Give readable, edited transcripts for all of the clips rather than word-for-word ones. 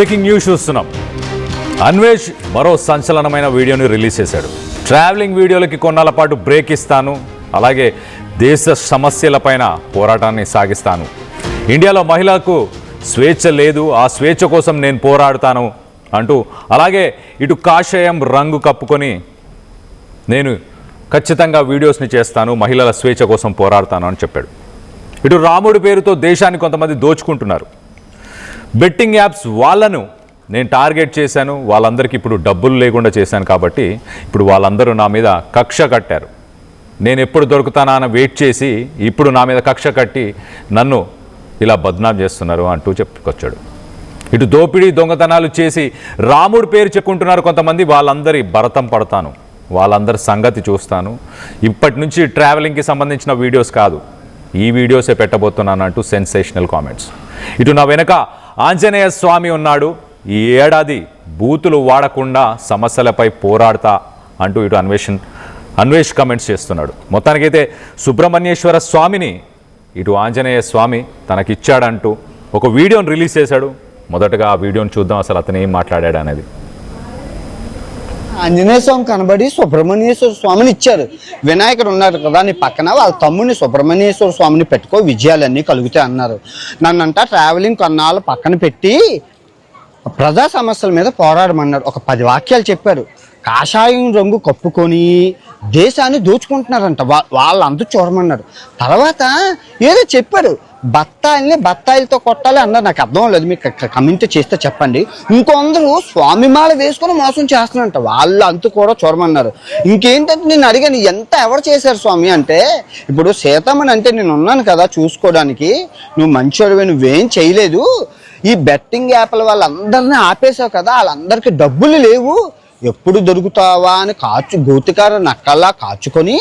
Breaking news చూస్తున్నాం. అన్వేష్ మరో సంచలనమైన వీడియోని రిలీజ్ చేశాడు. ట్రావెలింగ్ వీడియోలకి కొన్నాళ్ళ పాటు బ్రేక్ ఇస్తాను, అలాగే దేశ సమస్యలపైన పోరాటాన్ని సాగిస్తాను, ఇండియాలో మహిళలకు స్వేచ్ఛ లేదు, ఆ స్వేచ్ఛ కోసం నేను పోరాడుతాను అంటూ, అలాగే ఇటు కాషాయం రంగు కప్పుకొని నేను ఖచ్చితంగా వీడియోస్ని చేస్తాను, మహిళల స్వేచ్ఛ కోసం పోరాడతాను అని చెప్పాడు. ఇటు రాముడి పేరుతో దేశాన్ని కొంతమంది దోచుకుంటున్నారు. బెట్టింగ్ యాప్స్ వాళ్ళను నేను టార్గెట్ చేశాను, వాళ్ళందరికీ ఇప్పుడు డబ్బులు లేకుండా చేశాను కాబట్టి ఇప్పుడు వాళ్ళందరూ నా మీద కక్ష కట్టారు. నేను ఎప్పుడు దొరుకుతానా అని వెయిట్ చేసి ఇప్పుడు నా మీద కక్ష కట్టి నన్ను ఇలా బద్నాం చేస్తున్నారు అంటూ చెప్పుకొచ్చాడు. ఇటు దోపిడీ దొంగతనాలు చేసి రాముడి పేరు చెప్పుకుంటున్నారు కొంతమంది, వాళ్ళందరి భరతం పడతాను, వాళ్ళందరి సంగతి చూస్తాను. ఇప్పటి నుంచి ట్రావెలింగ్కి సంబంధించిన వీడియోస్ కాదు, ఈ వీడియోసే పెట్టబోతున్నాను అంటూ సెన్సేషనల్ కామెంట్స్. ఇటు నా వెనక ఆంజనేయ స్వామి ఉన్నాడు, ఈ ఏడాది బూతులు వాడకుండా సమస్యలపై పోరాడతా అంటూ ఇటు అన్వేష్ కమెంట్స్ చేస్తున్నాడు. మొత్తానికైతే సుబ్రహ్మణ్యేశ్వర స్వామిని ఇటు ఆంజనేయ స్వామి తనకిచ్చాడంటూ ఒక వీడియోని రిలీజ్ చేశాడు. మొదటగా ఆ వీడియోని చూద్దాం, అసలు అతను ఏం మాట్లాడాడు అనేది. ఆంజనేయ స్వామి కనబడి సుబ్రహ్మణ్యేశ్వర స్వామిని ఇచ్చారు. వినాయకుడు ఉన్నారు కదా నీ పక్కన, వాళ్ళ తమ్ముడిని సుబ్రహ్మణ్యేశ్వర స్వామిని పెట్టుకో, విజయాలన్నీ కలుగుతాయి అన్నారు. నన్నంట ట్రావెలింగ్ కొన్నాళ్ళు పక్కన పెట్టి ప్రజా సమస్యల మీద పోరాడమన్నారు. ఒక 10 వాక్యాలు చెప్పారు. కాషాయం రంగు కప్పుకొని దేశాన్ని దోచుకుంటున్నారంట, వాళ్ళంతా చూడమన్నారు. తర్వాత ఏదో చెప్పారు, బత్తాయిలతో కొట్టాలి అన్నారు. నాకు అర్థం లేదు, మీకు కమెంట్ చేస్తే చెప్పండి. ఇంకొందరు స్వామిమాల వేసుకొని మోసం చేస్తున్నారంట, వాళ్ళు అంతు కూడా చూడమన్నారు. ఇంకేంటంటే నేను అడిగాను, ఎంత ఎవరు చేశారు స్వామి అంటే, ఇప్పుడు సీతమ్మని అంటే నేను ఉన్నాను కదా చూసుకోవడానికి, నువ్వు మంచివాడివి, నువ్వేం చేయలేదు, ఈ బెట్టింగ్ యాప్ల వాళ్ళందరినీ ఆపేశావు కదా, వాళ్ళందరికీ డబ్బులు లేవు, ఎప్పుడు దొరుకుతావా అని గోతికార నక్కల్లా కాచుకొని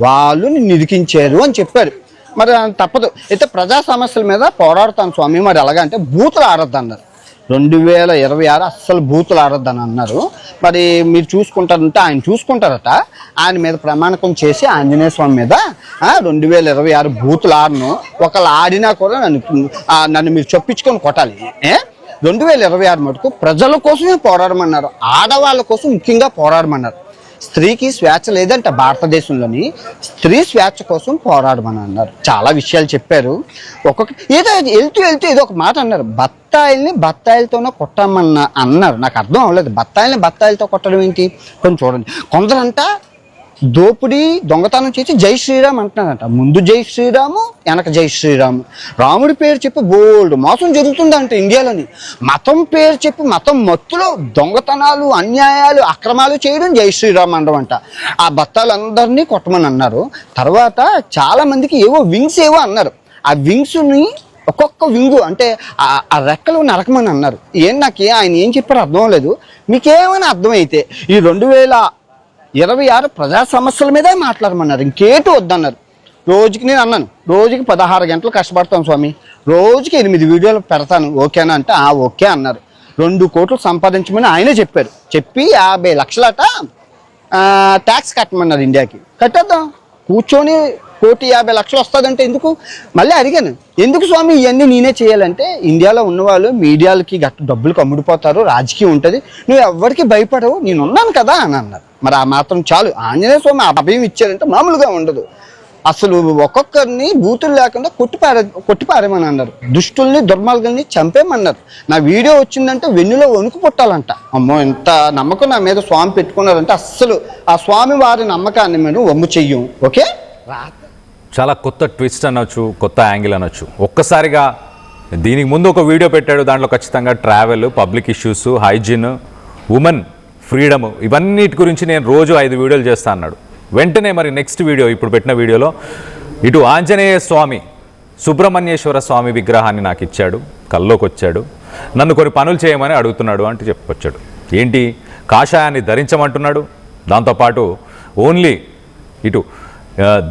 వాళ్ళు నిరికించారు అని చెప్పారు. మరి తప్పదు, అయితే ప్రజా సమస్యల మీద పోరాడుతాను స్వామి. మరి ఎలాగంటే బూతులు ఆడొద్దన్నారు. 2026 అస్సలు బూతులు ఆడొద్దని అన్నారు. మరి మీరు చూసుకుంటారంటే ఆయన చూసుకుంటారట, ఆయన మీద ప్రమాణకం చేసి ఆంజనేయ స్వామి మీద 2026 బూతులు ఆడను, ఒకళ్ళు ఆడినా కూడా నన్ను మీరు చొప్పించుకొని కొట్టాలి. 2026 మటుకు ప్రజల కోసమే పోరాడమన్నారు, ఆడవాళ్ళ కోసం ముఖ్యంగా పోరాడమన్నారు. స్త్రీకి స్వేచ్ఛ లేదంట భారతదేశంలోని, స్త్రీ స్వేచ్ఛ కోసం పోరాడమని అన్నారు. చాలా విషయాలు చెప్పారు. ఏదో వెళ్తూ ఏదో ఒక మాట అన్నారు, బత్తాయిలతోనే కొట్టమన్నా అన్నారు. నాకు అర్థం అవ్వలేదు, బత్తాయిలతో కొట్టడం ఏంటి? కొంచెం చూడండి. కొందరంట దోపిడీ దొంగతనం చేసి జై శ్రీరామ్ అంటున్నారంట. ముందు జై శ్రీరాము, వెనక జై శ్రీరాము. రాముడి పేరు చెప్పి బోల్డ్ మోసం జరుగుతుందంట ఇండియాలోని. మతం పేరు చెప్పి మతం మత్తులో దొంగతనాలు, అన్యాయాలు, అక్రమాలు చేయడం జై శ్రీరామ్ అనడం అంట. ఆ బత్తాలందరినీ కొట్టమని అన్నారు. తర్వాత చాలా మందికి ఏవో వింగ్స్ ఏవో అన్నారు. ఆ వింగ్స్ని ఒక్కొక్క వింగు అంటే ఆ రెక్కలు నరకమని అన్నారు. నాకు ఆయన ఏం చెప్పారో అర్థం లేదు. మీకేమైనా అర్థమైతే ఈ 2026 ప్రజా సమస్యల మీదే మాట్లాడమన్నారు, ఇంకేటూ వద్దన్నారు. రోజుకి నేను అన్నాను, రోజుకి 16 గంటలు కష్టపడతాను స్వామి, రోజుకి 8 వీడియోలు పెడతాను, ఓకేనా అంటే ఓకే అన్నారు. 2 కోట్లు సంపాదించమని ఆయనే చెప్పారు. చెప్పి 50 లక్షలట ట్యాక్స్ కట్టమన్నారు. ఇండియాకి కట్టేద్దాం, కూర్చొని 1,50 లక్షలు వస్తుందంటే ఎందుకు? మళ్ళీ అడిగాను, ఎందుకు స్వామి ఇవన్నీ నేనే చేయాలంటే, ఇండియాలో ఉన్నవాళ్ళు మీడియాలకి డబ్బులకు అమ్ముడిపోతారు, రాజకీయం ఉంటుంది, నువ్వు ఎవరికి భయపడవు, నేను ఉన్నాను కదా అని అన్నారు. మరి ఆ మాత్రం చాలు. ఆంజనేయ స్వామి అభయం ఇచ్చారంటే మామూలుగా ఉండదు. అసలు ఒక్కొక్కరిని బూతులు లేకుండా కొట్టిపారేమని అన్నారు. దుష్టుల్ని దుర్మార్గుల్ని చంపేమన్నారు. నా వీడియో వచ్చిందంటే వెన్నులో వణుకు పుట్టాలంట. అమ్మో, ఎంత నమ్మకం నా మీద స్వామి పెట్టుకున్నారంటే అస్సలు ఆ స్వామి వారి నమ్మకాన్ని మేము వమ్ము చెయ్యం. ఓకే, చాలా కొత్త ట్విస్ట్ అనొచ్చు, కొత్త యాంగిల్ అనొచ్చు. ఒక్కసారిగా దీనికి ముందు ఒక వీడియో పెట్టాడు, దాంట్లో ఖచ్చితంగా travel, public issues, hygiene, women freedom, ఇవన్నిటి గురించి నేను రోజు 5 వీడియోలు చేస్తా అన్నాడు. వెంటనే మరి నెక్స్ట్ వీడియో ఇప్పుడు పెట్టిన వీడియోలో ఇటు ఆంజనేయ స్వామి సుబ్రహ్మణ్యేశ్వర స్వామి విగ్రహాన్ని నాకు ఇచ్చాడు, కల్లోకి వచ్చాడు, నన్ను కొన్ని పనులు చేయమని అడుగుతున్నాడు అంటూ చెప్పుకొచ్చాడు. ఏంటి, కాషాయాన్ని ధరించమంటున్నాడు, దాంతోపాటు ఓన్లీ ఇటు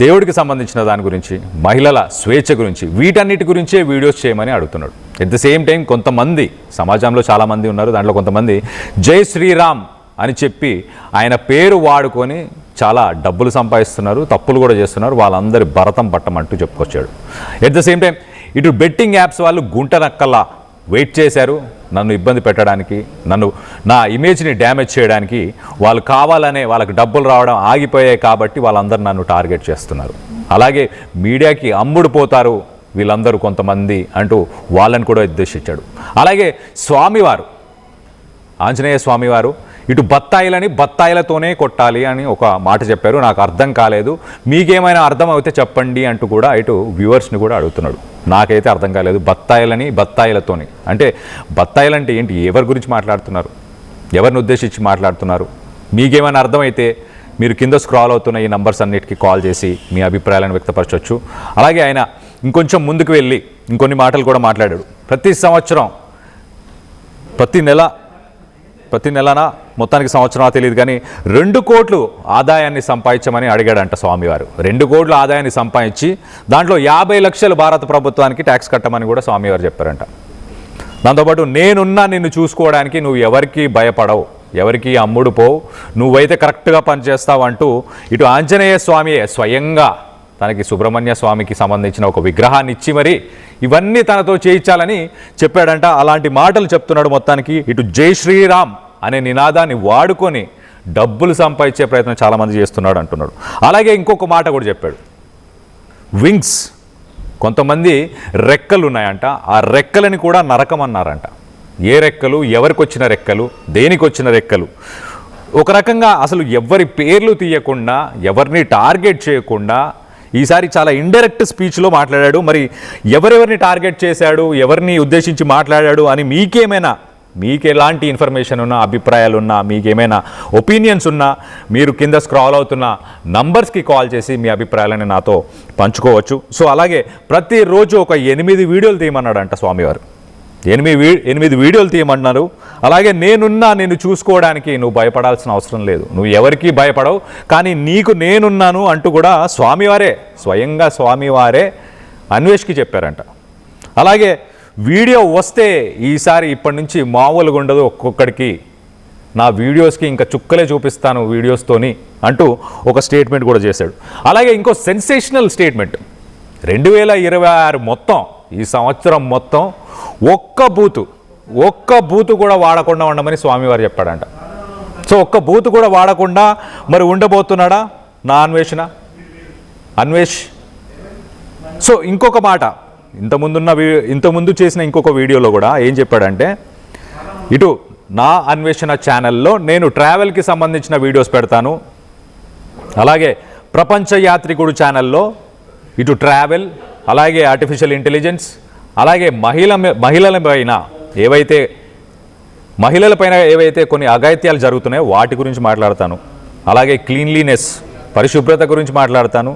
దేవుడికి సంబంధించిన దాని గురించి, మహిళల స్వేచ్ఛ గురించి, వీటన్నిటి గురించే వీడియోస్ చేయమని అడుగుతున్నాడు. ఎట్ ద సేమ్ టైం కొంతమంది సమాజంలో చాలామంది ఉన్నారు, దాంట్లో కొంతమంది జై శ్రీరామ్ అని చెప్పి ఆయన పేరు వాడుకొని చాలా డబ్బులు సంపాదిస్తున్నారు, తప్పులు కూడా చేస్తున్నారు, వాళ్ళందరి భరతం పట్టమంటూ చెప్పుకొచ్చాడు. ఎట్ ద సేమ్ టైం ఇటు బెట్టింగ్ యాప్స్ వాళ్ళు గుంట నక్కల్లా వెయిట్ చేశారు నన్ను ఇబ్బంది పెట్టడానికి, నా ఇమేజ్ని డ్యామేజ్ చేయడానికి. వాళ్ళు కావాలనే వాళ్ళకి డబ్బులు రావడం ఆగిపోయాయి కాబట్టి వాళ్ళందరూ నన్ను టార్గెట్ చేస్తున్నారు. అలాగే మీడియాకి అమ్ముడు పోతారు వీళ్ళందరూ కొంతమంది అంటూ వాళ్ళని కూడా ఉద్దేశించాడు. అలాగే స్వామివారు, ఆంజనేయ స్వామివారు ఇటు బత్తాయిలతోనే కొట్టాలి అని ఒక మాట చెప్పారు. నాకు అర్థం కాలేదు, మీకేమైనా అర్థం అయితే చెప్పండి అంటూ కూడా ఇటు వ్యూవర్స్ని కూడా అడుగుతున్నాడు. నాకైతే అర్థం కాలేదు. బత్తాయిలతోని అంటే బత్తాయిలంటే ఏంటి, ఎవరి గురించి మాట్లాడుతున్నారు, ఎవరిని ఉద్దేశించి మాట్లాడుతున్నారు? మీకేమైనా అర్థమైతే మీరు కింద స్క్రాల్ అవుతున్న ఈ నంబర్స్ అన్నిటికీ కాల్ చేసి మీ అభిప్రాయాలను వ్యక్తపరచవచ్చు. అలాగే ఆయన ఇంకొంచెం ముందుకు వెళ్ళి ఇంకొన్ని మాటలు కూడా మాట్లాడాడు. ప్రతి సంవత్సరం ప్రతి నెలనా మొత్తానికి సంవత్సరం తెలియదు కానీ 2 కోట్లు ఆదాయాన్ని సంపాదించమని అడిగాడంట స్వామివారు. 2 కోట్ల ఆదాయాన్ని సంపాదించి దాంట్లో 50 లక్షలు భారత ప్రభుత్వానికి ట్యాక్స్ కట్టమని కూడా స్వామివారు చెప్పారంట. దాంతోపాటు నేనున్నా నిన్ను చూసుకోవడానికి, నువ్వు ఎవరికి భయపడవు, ఎవరికి అమ్ముడు పోవు, నువ్వైతే కరెక్ట్గా పనిచేస్తావు అంటూ ఇటు ఆంజనేయ స్వామియే స్వయంగా తనకి సుబ్రహ్మణ్య స్వామికి సంబంధించిన ఒక విగ్రహాన్ని ఇచ్చి మరి ఇవన్నీ తనతో చేయించాలని చెప్పాడంట. అలాంటి మాటలు చెప్తున్నాడు. మొత్తానికి ఇటు జై శ్రీరామ్ అనే నినాదాన్ని వాడుకొని డబ్బులు సంపాదించే ప్రయత్నం చాలామంది చేస్తున్నాడు అంటున్నాడు. అలాగే ఇంకొక మాట కూడా చెప్పాడు, వింగ్స్, కొంతమంది రెక్కలు ఉన్నాయంట, ఆ రెక్కలని కూడా నరకమన్నారంట. ఏ రెక్కలు, ఎవరికి వచ్చిన రెక్కలు, దేనికి వచ్చిన రెక్కలు, ఒక రకంగా అసలు ఎవరి పేర్లు తీయకుండా, ఎవరిని టార్గెట్ చేయకుండా ఈసారి చాలా ఇండైరెక్ట్ స్పీచ్లో మాట్లాడాడు. మరి ఎవరెవరిని టార్గెట్ చేశాడు, ఎవరిని ఉద్దేశించి మాట్లాడాడు అని మీకు ఎలాంటి ఇన్ఫర్మేషన్ ఉన్నా, అభిప్రాయాలు ఉన్నా, మీకేమైనా ఒపీనియన్స్ ఉన్నా మీరు కింద స్క్రాల్ అవుతున్న నంబర్స్కి కాల్ చేసి మీ అభిప్రాయాలని నాతో పంచుకోవచ్చు. సో అలాగే ప్రతిరోజు ఒక 8 వీడియోలు తీయమన్నాడంట స్వామివారు. 8 వీడియోలు తీయమన్నారు. అలాగే నిన్ను చూసుకోవడానికి నువ్వు భయపడాల్సిన అవసరం లేదు, నువ్వు ఎవరికీ భయపడవు, కానీ నీకు నేనున్నాను అంటూ కూడా స్వయంగా స్వామివారే అన్వేష్కి చెప్పారంట. అలాగే వీడియో వస్తే ఈసారి ఇప్పటి నుంచి మామూలుగా ఉండదు, ఒక్కొక్కడికి నా వీడియోస్కి ఇంకా చుక్కలే చూపిస్తాను వీడియోస్తోని అంటూ ఒక స్టేట్మెంట్ కూడా చేశాడు. అలాగే ఇంకో సెన్సేషనల్ స్టేట్మెంట్, 2026 మొత్తం, ఈ సంవత్సరం మొత్తం ఒక్క బూతు కూడా వాడకుండా ఉండమని స్వామివారు చెప్పాడంట. సో ఒక్క బూతు కూడా వాడకుండా మరి ఉండబోతున్నాడా నా అన్వేష్? సో ఇంకొక మాట, ఇంతకుముందు చేసిన ఇంకొక వీడియోలో కూడా ఏం చెప్పాడంటే, ఇటు నా అన్వేషణ ఛానల్లో నేను ట్రావెల్కి సంబంధించిన వీడియోస్ పెడతాను, అలాగే ప్రపంచ యాత్రికుడు ఛానల్లో ఇటు ట్రావెల్, అలాగే ఆర్టిఫిషియల్ ఇంటెలిజెన్స్, అలాగే మహిళలపైన ఏవైతే కొన్ని అఘాయిత్యాలు జరుగుతున్నాయో వాటి గురించి మాట్లాడతాను, అలాగే క్లీన్లీనెస్, పరిశుభ్రత గురించి మాట్లాడతాను,